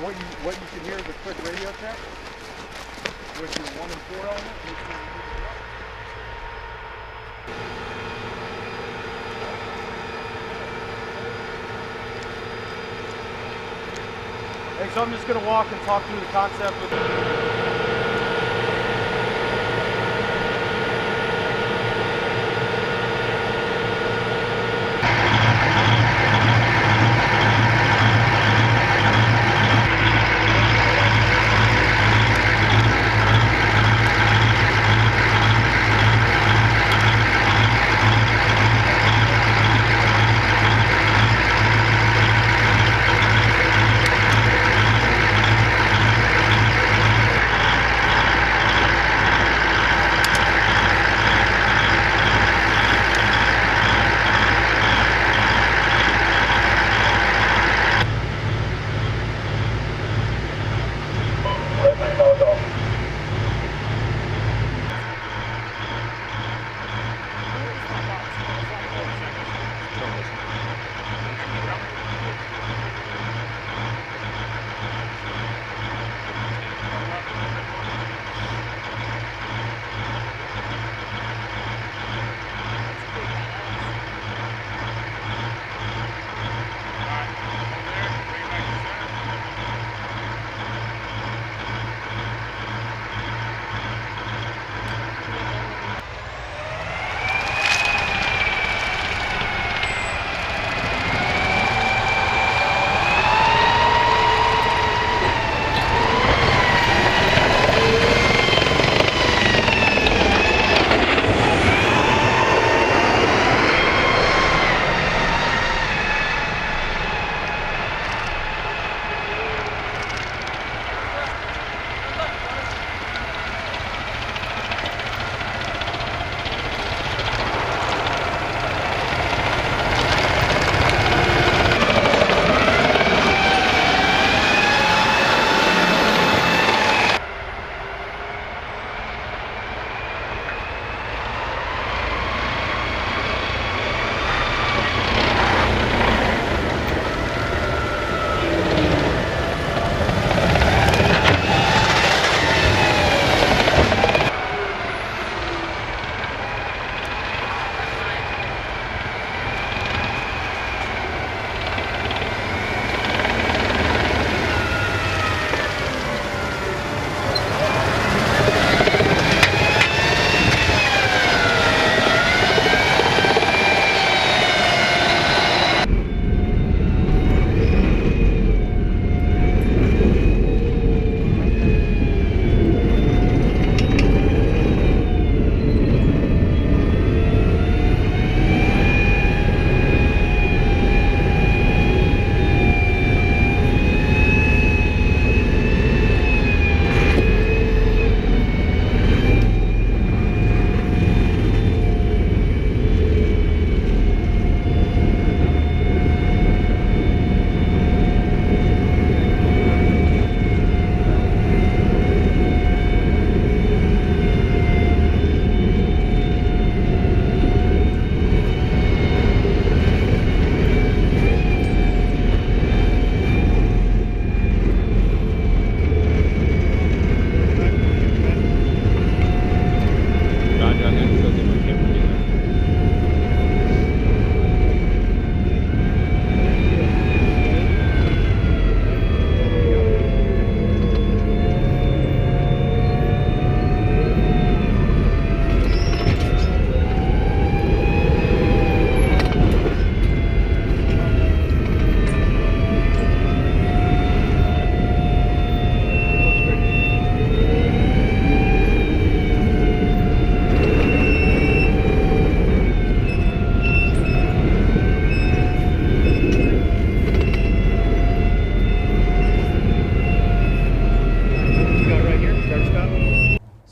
what you can hear is a quick radio check with your 1 and 4 element. Hey, so I'm just going to walk and talk through the concept with you.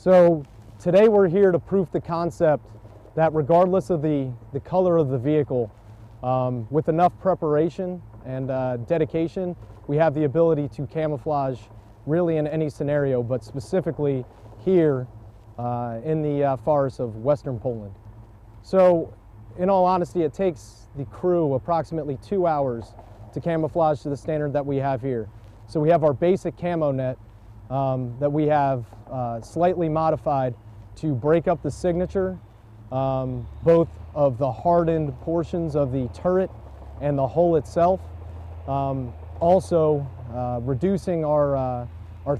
So today we're here to prove the concept that regardless of the color of the vehicle, with enough preparation and dedication, we have the ability to camouflage really in any scenario, but specifically here in the forests of Western Poland. So in all honesty, it takes the crew approximately 2 hours to camouflage to the standard that we have here. So we have our basic camo net that we have slightly modified to break up the signature, both of the hardened portions of the turret and the hull itself. Also reducing our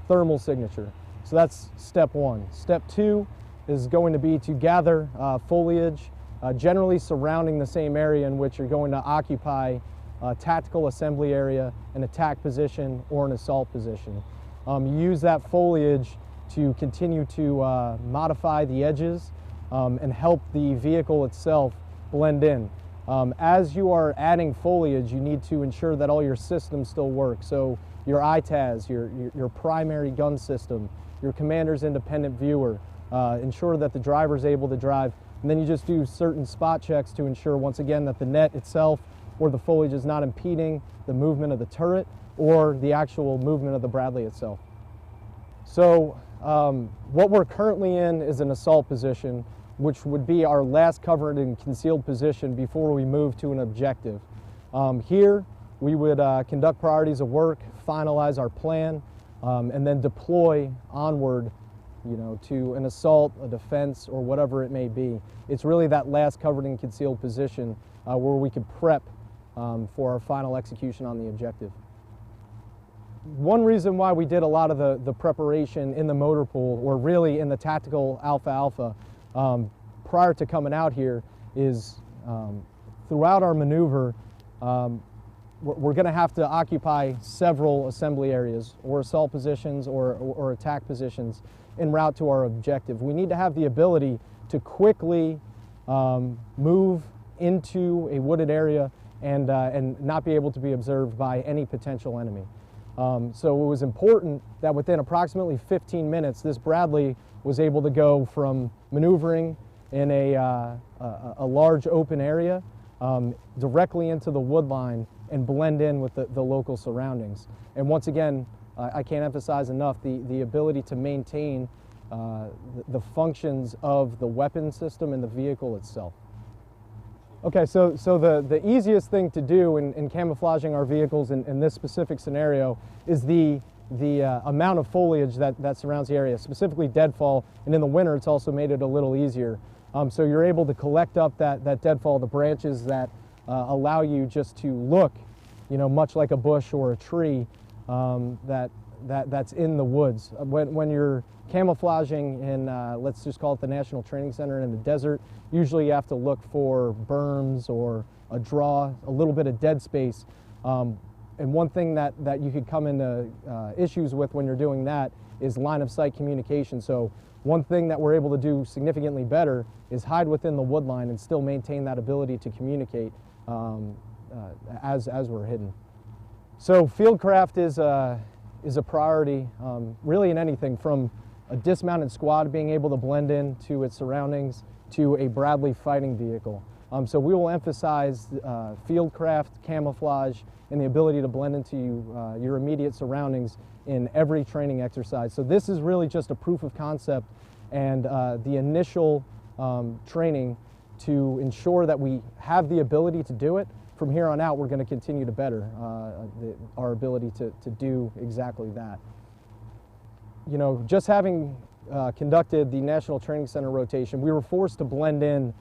thermal signature. So that's step one. Step two is going to be to gather foliage, generally surrounding the same area in which you're going to occupy a tactical assembly area, an attack position, or an assault position. Use that foliage to continue to modify the edges and help the vehicle itself blend in. As you are adding foliage, you need to ensure that all your systems still work. So your ITAS, your primary gun system, your commander's independent viewer, ensure that the driver is able to drive, and then you just do certain spot checks to ensure, once again, that the net itself or the foliage is not impeding the movement of the turret or the actual movement of the Bradley itself. So what we're currently in is an assault position, which would be our last covered and concealed position before we move to an objective. Here we would conduct priorities of work, finalize our plan, and then deploy onward, to an assault, a defense, or whatever it may be. It's really that last covered and concealed position where we could prep for our final execution on the objective. One reason why we did a lot of the preparation in the motor pool, or really in the tactical alpha-alpha, prior to coming out here, is throughout our maneuver, we're going to have to occupy several assembly areas or assault positions or attack positions en route to our objective. We need to have the ability to quickly move into a wooded area and not be able to be observed by any potential enemy. So it was important that within approximately 15 minutes, this Bradley was able to go from maneuvering in a large open area directly into the wood line and blend in with the local surroundings. And once again, I can't emphasize enough the ability to maintain the functions of the weapon system and the vehicle itself. Okay, so the easiest thing to do in camouflaging our vehicles in this specific scenario is the amount of foliage that surrounds the area, specifically deadfall, and in the winter it's also made it a little easier. So you're able to collect up that deadfall, the branches that allow you just to look, much like a bush or a tree that's in the woods. When you're camouflaging in, let's just call it the National Training Center in the desert, usually you have to look for berms or a little bit of dead space. And one thing that you could come into issues with when you're doing that is line of sight communication. So one thing that we're able to do significantly better is hide within the wood line and still maintain that ability to communicate as we're hidden. So fieldcraft is a priority really in anything from a dismounted squad being able to blend in to its surroundings to a Bradley fighting vehicle. So we will emphasize fieldcraft, camouflage, and the ability to blend into your immediate surroundings in every training exercise. So this is really just a proof of concept and the initial training to ensure that we have the ability to do it. From here on out, we're going to continue to better our ability to do exactly that. Just having conducted the National Training Center rotation, we were forced to blend in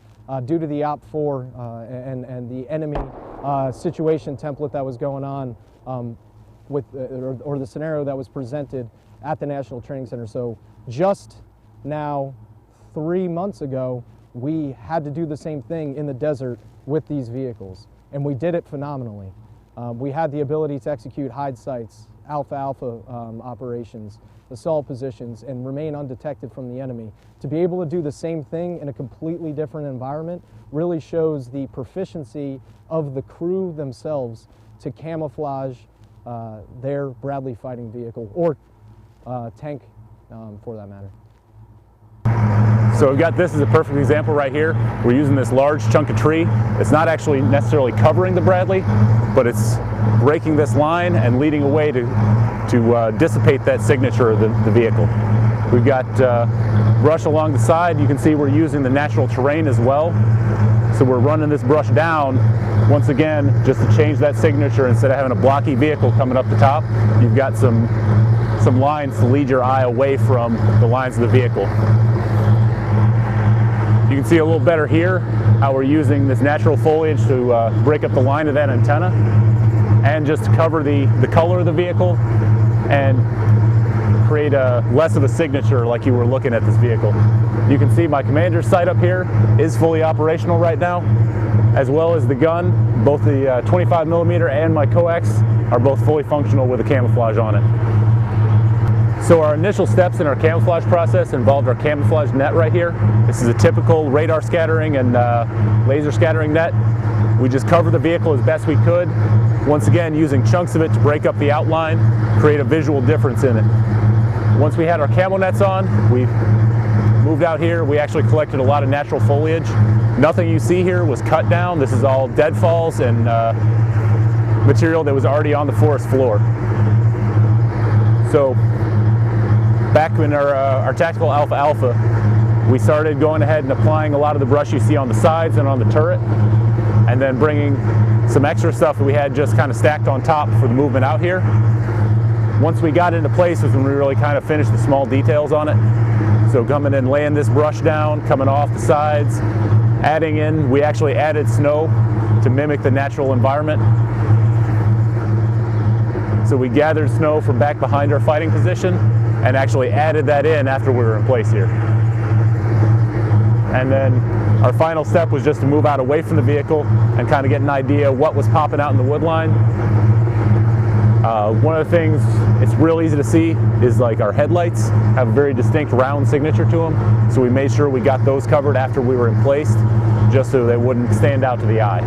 due to the OPT-4 and the enemy situation template that was going on with or the scenario that was presented at the National Training Center. So just now, 3 months ago, we had to do the same thing in the desert with these vehicles, and we did it phenomenally. We had the ability to execute hide sites, alpha-alpha operations, assault positions, and remain undetected from the enemy. To be able to do the same thing in a completely different environment really shows the proficiency of the crew themselves to camouflage their Bradley fighting vehicle, or tank for that matter. So we've got this as a perfect example right here. We're using this large chunk of tree. It's not actually necessarily covering the Bradley, but it's breaking this line and leading a way to dissipate that signature of the vehicle. We've got brush along the side. You can see we're using the natural terrain as well. So we're running this brush down Once again, just to change that signature, instead of having a blocky vehicle coming up the top, you've got some lines to lead your eye away from the lines of the vehicle. You can see a little better here how we're using this natural foliage to break up the line of that antenna, and just to cover the color of the vehicle and create less of a signature like you were looking at this vehicle. You can see my commander's sight up here is fully operational right now, as well as the gun. Both the 25mm and my coax are both fully functional with a camouflage on it. So our initial steps in our camouflage process involved our camouflage net right here. This is a typical radar scattering and laser scattering net. We just cover the vehicle as best we could, once again using chunks of it to break up the outline, create a visual difference in it. Once we had our camo nets on, we moved out here. We actually collected a lot of natural foliage. Nothing you see here was cut down. This is all deadfalls and material that was already on the forest floor. So back in our tactical alpha, we started going ahead and applying a lot of the brush you see on the sides and on the turret, and then bringing some extra stuff that we had just kind of stacked on top for the movement out here. Once we got into place was when we really kind of finished the small details on it. So coming in, laying this brush down, coming off the sides, adding in, we actually added snow to mimic the natural environment. So we gathered snow from back behind our fighting position and actually added that in after we were in place here. And then our final step was just to move out away from the vehicle and kind of get an idea of what was popping out in the wood line. One of the things it's real easy to see is like our headlights have a very distinct round signature to them. So we made sure we got those covered after we were in place, just so they wouldn't stand out to the eye.